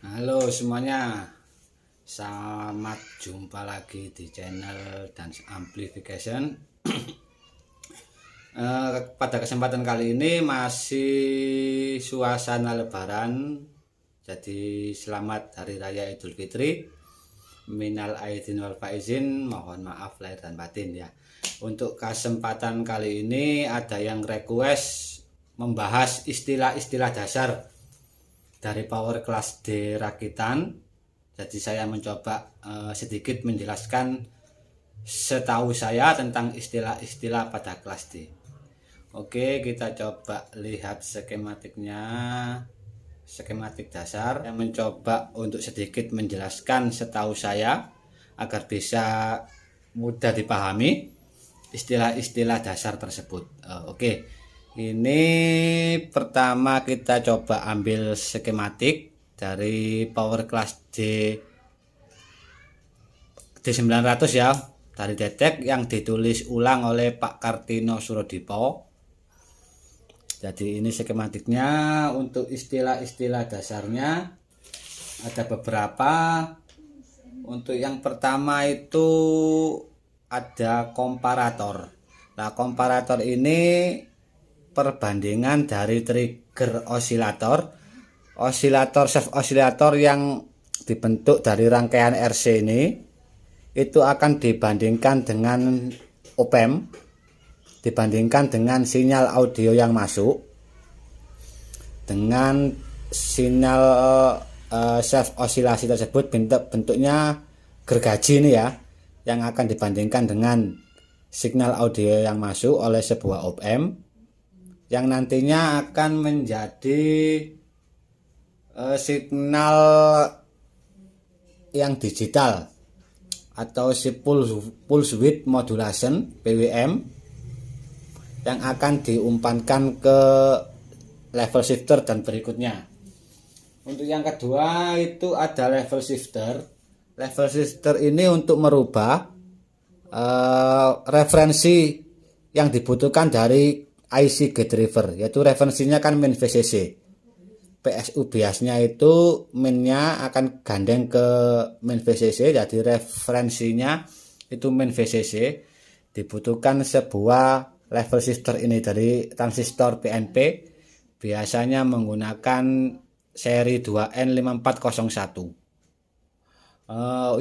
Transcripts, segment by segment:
Halo semuanya, selamat jumpa lagi di channel Dance Amplification. Pada kesempatan kali ini masih suasana Lebaran, jadi selamat Hari Raya Idul Fitri. Minal aidin wal faizin, mohon maaf lahir dan batin ya. Untuk kesempatan kali ini ada yang request membahas istilah-istilah dasar dari Power Class D rakitan. Jadi saya mencoba sedikit menjelaskan setahu saya tentang istilah-istilah pada kelas D. Oke, kita coba lihat skematiknya. Skematik dasar yang mencoba untuk sedikit menjelaskan setahu saya agar bisa mudah dipahami istilah-istilah dasar tersebut. Oke. Ini pertama kita coba ambil skematik dari Power Class D900 ya, dari detek yang ditulis ulang oleh Pak Kartino Surodipo. Jadi ini skematiknya. Untuk istilah-istilah dasarnya ada beberapa. Untuk yang pertama itu ada komparator. Nah, komparator ini perbandingan dari trigger osilator self osilator yang dibentuk dari rangkaian RC ini, itu akan dibandingkan dengan op-amp, dibandingkan dengan sinyal audio yang masuk dengan sinyal self osilasi tersebut. Bentuknya gergaji ini ya, yang akan dibandingkan dengan signal audio yang masuk oleh sebuah op-amp yang nantinya akan menjadi signal yang digital atau si pulse width modulation PWM yang akan diumpankan ke level shifter dan berikutnya. Untuk yang kedua itu ada level shifter. Level shifter ini untuk merubah referensi yang dibutuhkan dari IC gate driver, yaitu referensinya kan main VCC. PSU biasnya itu mainnya akan gandeng ke main VCC, jadi referensinya itu main VCC. Dibutuhkan sebuah level shifter ini dari transistor PNP, biasanya menggunakan seri 2N5401.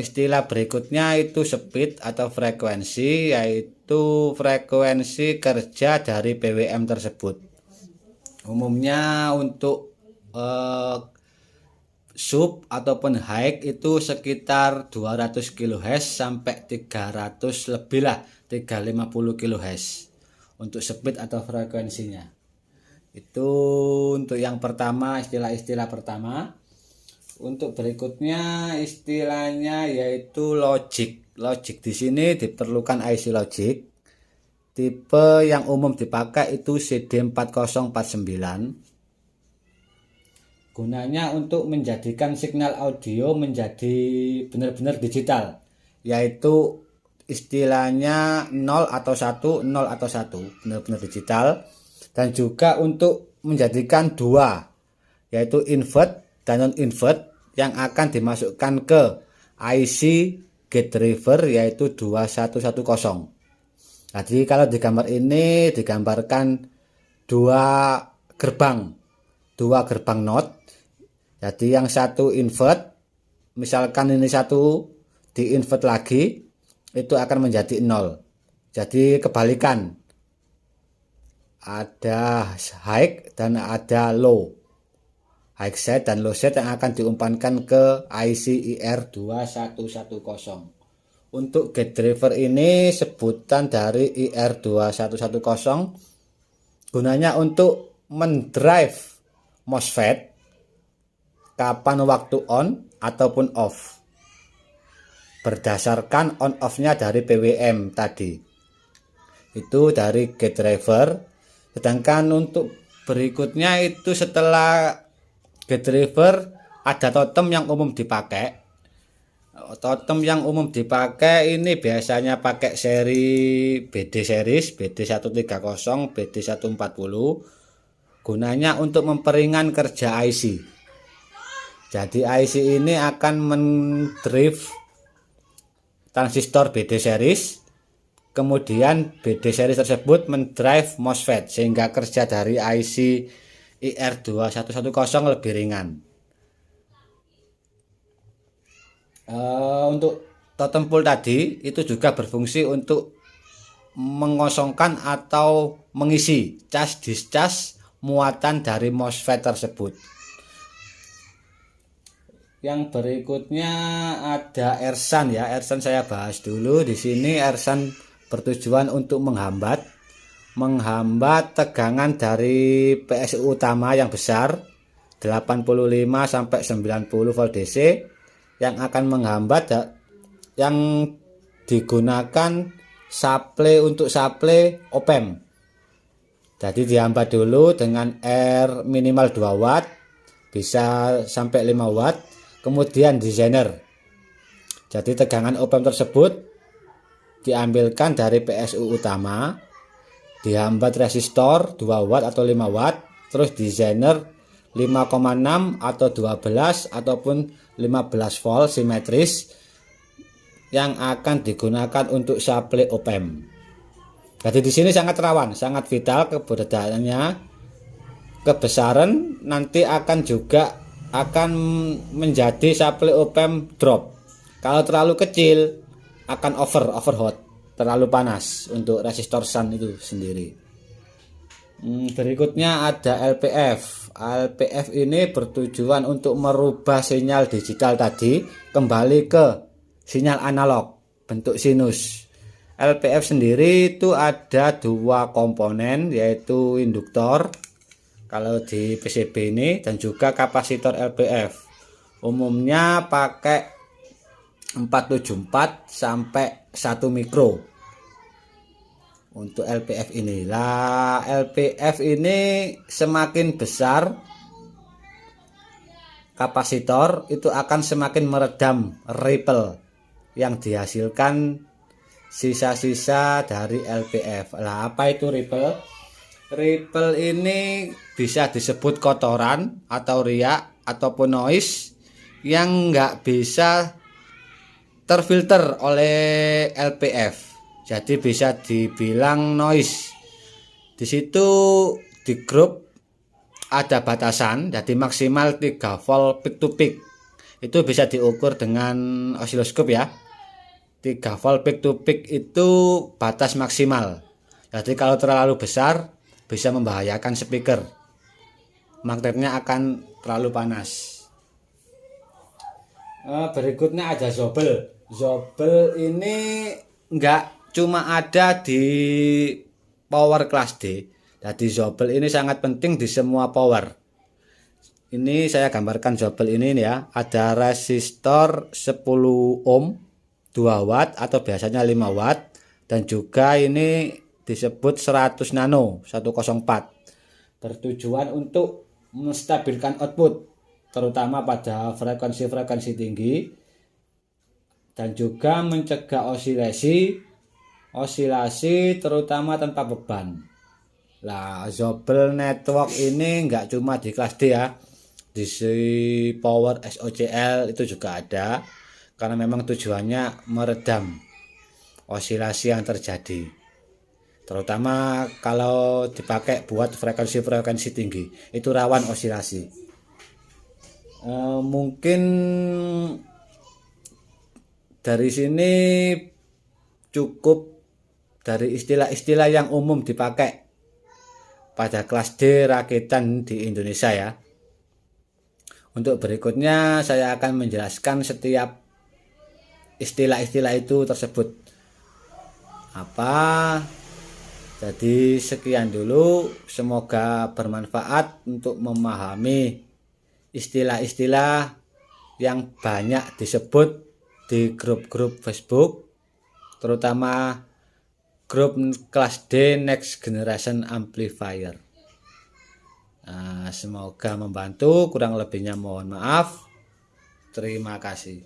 Istilah berikutnya itu speed atau frekuensi, yaitu frekuensi kerja dari PWM tersebut. Umumnya untuk sub ataupun high itu sekitar 200 kHz sampai 300 lebih lah, 350 kHz untuk speed atau frekuensinya. Itu untuk yang pertama, istilah-istilah pertama. Untuk berikutnya istilahnya yaitu logic. Logic di sini diperlukan IC logic. Tipe yang umum dipakai itu CD4049. Gunanya untuk menjadikan signal audio menjadi benar-benar digital, yaitu istilahnya 0 atau 1, 0 atau 1, benar-benar digital. Dan juga untuk menjadikan dua, yaitu invert dan non-invert yang akan dimasukkan ke IC gate driver, yaitu 2110. Jadi kalau di gambar ini digambarkan dua gerbang not. Jadi yang satu invert, misalkan ini satu di invert lagi, itu akan menjadi 0. Jadi kebalikan, ada high dan ada low, high set dan low set yang akan diumpankan ke IC IR2110. Untuk gate driver ini sebutan dari IR2110, gunanya untuk mendrive MOSFET kapan waktu on ataupun off, berdasarkan on off-nya dari PWM tadi. Itu dari gate driver. Sedangkan untuk berikutnya itu setelah gate driver ada totem yang umum dipakai. Totem yang umum dipakai ini biasanya pakai seri BD series, BD130, BD140. Gunanya untuk memperingan kerja IC. Jadi IC ini akan mendrive transistor BD series, kemudian BD series tersebut mendrive MOSFET sehingga kerja dari IC IR2110 lebih ringan. Untuk totem pole tadi itu juga berfungsi untuk mengosongkan atau mengisi cas discharge muatan dari MOSFET tersebut. Yang berikutnya ada Ersan ya. Ersan saya bahas dulu. Di sini Ersan bertujuan untuk menghambat tegangan dari PSU utama yang besar 85 sampai 90 volt DC yang akan menghambat yang digunakan untuk supply op-amp. Jadi dihambat dulu dengan R minimal 2 watt, bisa sampai 5 watt, kemudian designer. Jadi tegangan op-amp tersebut diambilkan dari PSU utama, dihambat resistor 2 watt atau 5 watt, terus designer 5,6 atau 12 ataupun 15 volt simetris yang akan digunakan untuk supply op-amp. Jadi di sini sangat rawan, sangat vital keberadaannya. Kebesaran nanti akan menjadi supply op-amp drop. Kalau terlalu kecil akan overhot, terlalu panas untuk resistor sun itu sendiri. Berikutnya ada LPF. LPF ini bertujuan untuk merubah sinyal digital tadi kembali ke sinyal analog bentuk sinus. LPF sendiri itu ada 2 komponen, yaitu induktor kalau di PCB ini dan juga kapasitor LPF. Umumnya pakai 474 sampai 1 mikro untuk LPF ini. Lah LPF ini semakin besar kapasitor itu akan semakin meredam ripple yang dihasilkan sisa-sisa dari LPF. Lah apa itu ripple? Ripple ini bisa disebut kotoran atau riak ataupun noise yang nggak bisa terfilter oleh LPF. Jadi bisa dibilang noise. Di situ di grup ada batasan, jadi maksimal 3 volt peak to peak. Itu bisa diukur dengan osiloskop ya. 3 volt peak to peak itu batas maksimal. Jadi kalau terlalu besar bisa membahayakan speaker. Magnetnya akan terlalu panas. Berikutnya ada Zobel. Zobel ini enggak cuma ada di power kelas D. Jadi Zobel ini sangat penting di semua power. Ini saya gambarkan Zobel ini ya. Ada resistor 10 ohm 2 watt atau biasanya 5 watt, dan juga ini disebut 100 nano 104. Bertujuan untuk menstabilkan output terutama pada frekuensi tinggi dan juga mencegah osilasi terutama tanpa beban. Lah Zobel network ini enggak cuma di kelas D ya, di power SOCL itu juga ada, karena memang tujuannya meredam osilasi yang terjadi, terutama kalau dipakai buat frekuensi tinggi itu rawan osilasi. Mungkin dari sini cukup dari istilah-istilah yang umum dipakai pada kelas D rakitan di Indonesia ya. Untuk berikutnya saya akan menjelaskan setiap istilah-istilah itu tersebut apa. Jadi sekian dulu, semoga bermanfaat untuk memahami istilah-istilah yang banyak disebut di grup-grup Facebook, terutama grup kelas D Next Generation Amplifier. Semoga membantu, kurang lebihnya mohon maaf. Terima kasih.